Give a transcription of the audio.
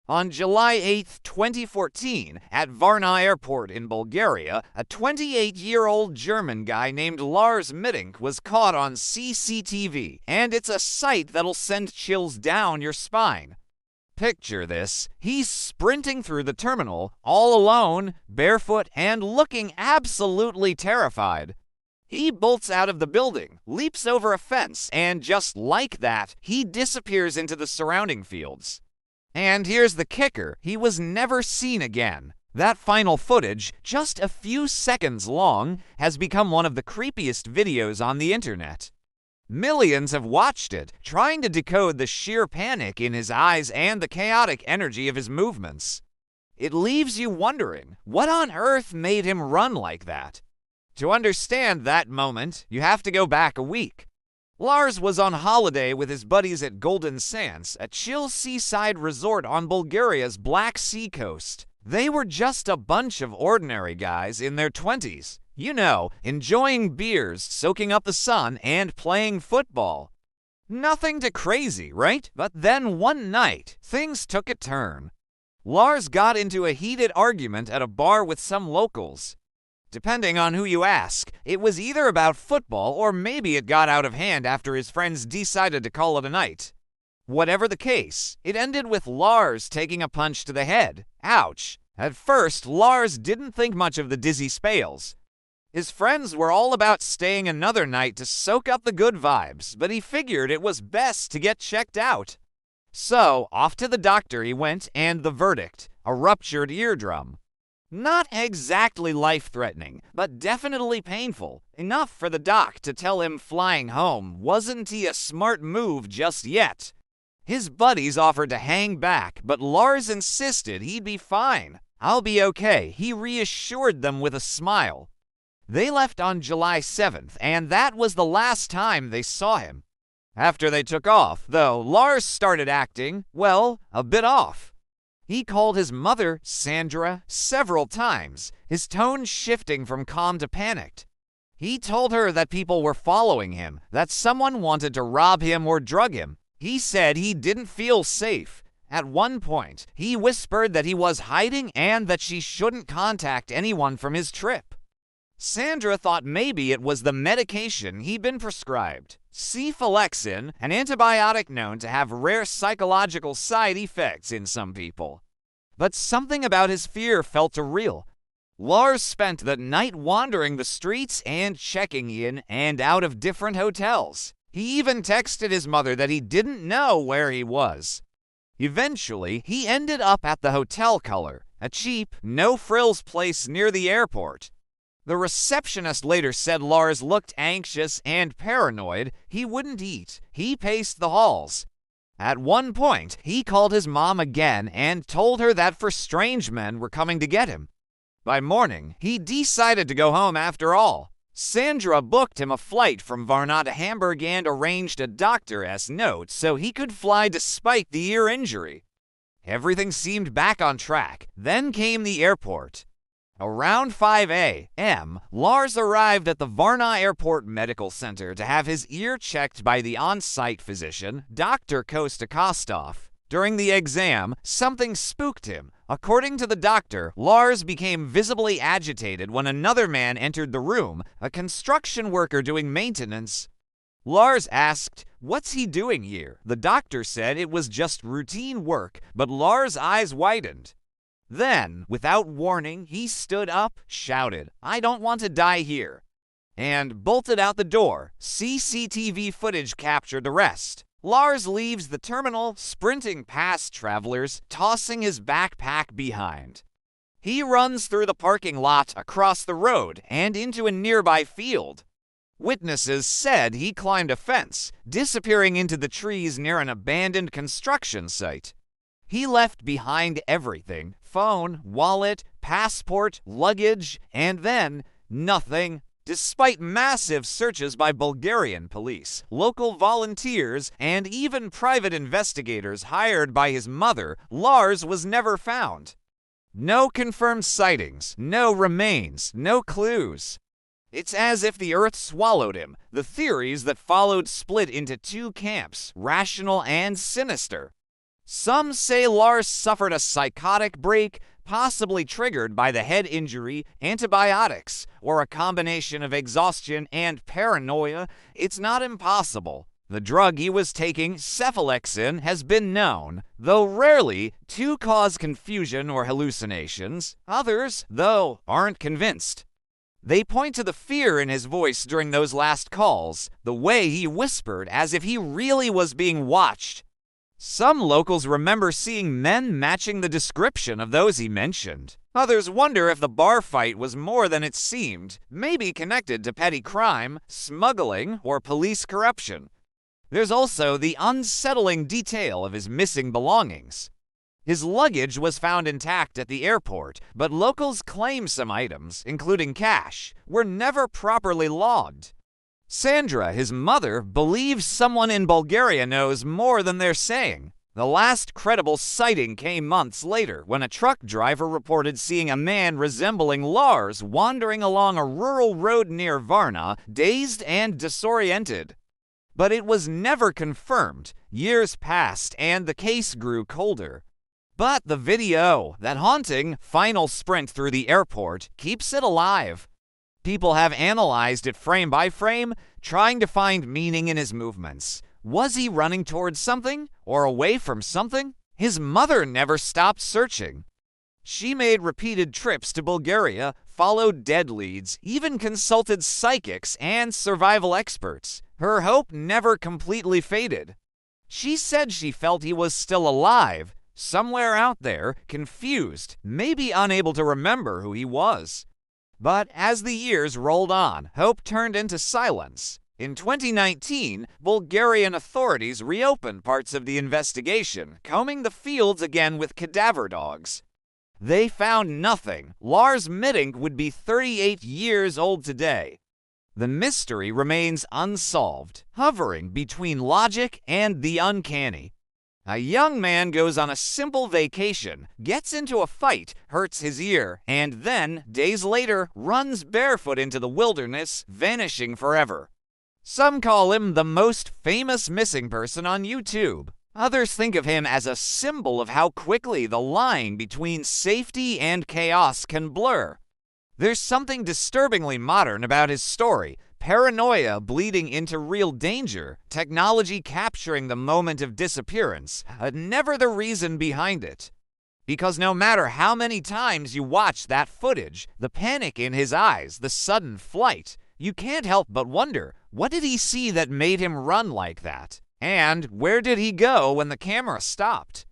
On July 8, 2014, at Varna Airport in Bulgaria, a 28-year-old German guy named Lars Mittank was caught on CCTV, and it's a sight that'll send chills down your spine. Picture this. He's sprinting through the terminal, all alone, barefoot, and looking absolutely terrified. He bolts out of the building, leaps over a fence, and just like that, he disappears into the surrounding fields. And here's the kicker, he was never seen again. That final footage, just a few seconds long, has become one of the creepiest videos on the internet. Millions have watched it, trying to decode the sheer panic in his eyes and the chaotic energy of his movements. It leaves you wondering, what on earth made him run like that? To understand that moment, you have to go back a week. Lars was on holiday with his buddies at Golden Sands, a chill seaside resort on Bulgaria's Black Sea coast. They were just a bunch of ordinary guys in their 20s. You know, enjoying beers, soaking up the sun, and playing football. Nothing too crazy, right? But then one night, things took a turn. Lars got into a heated argument at a bar with some locals. Depending on who you ask, it was either about football or maybe it got out of hand after his friends decided to call it a night. Whatever the case, it ended with Lars taking a punch to the head. Ouch. At first, Lars didn't think much of the dizzy spells. His friends were all about staying another night to soak up the good vibes, but he figured it was best to get checked out. So, off to the doctor he went, and the verdict, a ruptured eardrum. Not exactly life-threatening, but definitely painful, enough for the doc to tell him flying home wasn't a smart move just yet. His buddies offered to hang back, but Lars insisted he'd be fine. "I'll be okay," he reassured them with a smile. They left on July 7th, and that was the last time they saw him. After they took off, though, Lars started acting, well, a bit off. He called his mother, Sandra, several times, his tone shifting from calm to panicked. He told her that people were following him, that someone wanted to rob him or drug him. He said he didn't feel safe. At one point, he whispered that he was hiding and that she shouldn't contact anyone from his trip. Sandra thought maybe it was the medication he'd been prescribed. Cephalexin, an antibiotic known to have rare psychological side effects in some people. But something about his fear felt real. Lars spent the night wandering the streets and checking in and out of different hotels. He even texted his mother that he didn't know where he was. Eventually, he ended up at the Hotel Color, a cheap, no-frills place near the airport. The receptionist later said Lars looked anxious and paranoid. He wouldn't eat. He paced the halls. At one point, he called his mom again and told her that strange men were coming to get him. By morning, he decided to go home after all. Sandra booked him a flight from Varna to Hamburg and arranged a doctor's note so he could fly despite the ear injury. Everything seemed back on track. Then came the airport. Around 5 a.m., Lars arrived at the Varna Airport Medical Center to have his ear checked by the on-site physician, Dr. Kostakostov. During the exam, something spooked him. According to the doctor, Lars became visibly agitated when another man entered the room, a construction worker doing maintenance. Lars asked, "What's he doing here?" The doctor said it was just routine work, but Lars' eyes widened. Then, without warning, he stood up, shouted, "I don't want to die here," and bolted out the door. CCTV footage captured the rest. Lars leaves the terminal, sprinting past travelers, tossing his backpack behind. He runs through the parking lot, across the road, and into a nearby field. Witnesses said he climbed a fence, disappearing into the trees near an abandoned construction site. He left behind everything: phone, wallet, passport, luggage, and then nothing. Despite massive searches by Bulgarian police, local volunteers, and even private investigators hired by his mother, Lars was never found. No confirmed sightings, no remains, no clues. It's as if the earth swallowed him. The theories that followed split into two camps, rational and sinister. Some say Lars suffered a psychotic break, possibly triggered by the head injury, antibiotics, or a combination of exhaustion and paranoia. It's not impossible. The drug he was taking, cephalexin, has been known, though rarely, to cause confusion or hallucinations. Others, though, aren't convinced. They point to the fear in his voice during those last calls, the way he whispered as if he really was being watched. Some locals remember seeing men matching the description of those he mentioned. Others wonder if the bar fight was more than it seemed, maybe connected to petty crime, smuggling, or police corruption. There's also the unsettling detail of his missing belongings. His luggage was found intact at the airport, but locals claim some items, including cash, were never properly logged. Sandra, his mother, believes someone in Bulgaria knows more than they're saying. The last credible sighting came months later when a truck driver reported seeing a man resembling Lars wandering along a rural road near Varna, dazed and disoriented. But it was never confirmed. Years passed and the case grew colder. But the video, that haunting final sprint through the airport, keeps it alive. People have analyzed it frame by frame, trying to find meaning in his movements. Was he running towards something or away from something? His mother never stopped searching. She made repeated trips to Bulgaria, followed dead leads, even consulted psychics and survival experts. Her hope never completely faded. She said she felt he was still alive, somewhere out there, confused, maybe unable to remember who he was. But as the years rolled on, hope turned into silence. In 2019, Bulgarian authorities reopened parts of the investigation, combing the fields again with cadaver dogs. They found nothing. Lars Mittank would be 38 years old today. The mystery remains unsolved, hovering between logic and the uncanny. A young man goes on a simple vacation, gets into a fight, hurts his ear, and then, days later, runs barefoot into the wilderness, vanishing forever. Some call him the most famous missing person on YouTube. Others think of him as a symbol of how quickly the line between safety and chaos can blur. There's something disturbingly modern about his story. Paranoia bleeding into real danger, technology capturing the moment of disappearance, never the reason behind it. Because no matter how many times you watch that footage, the panic in his eyes, the sudden flight, you can't help but wonder, what did he see that made him run like that? And where did he go when the camera stopped?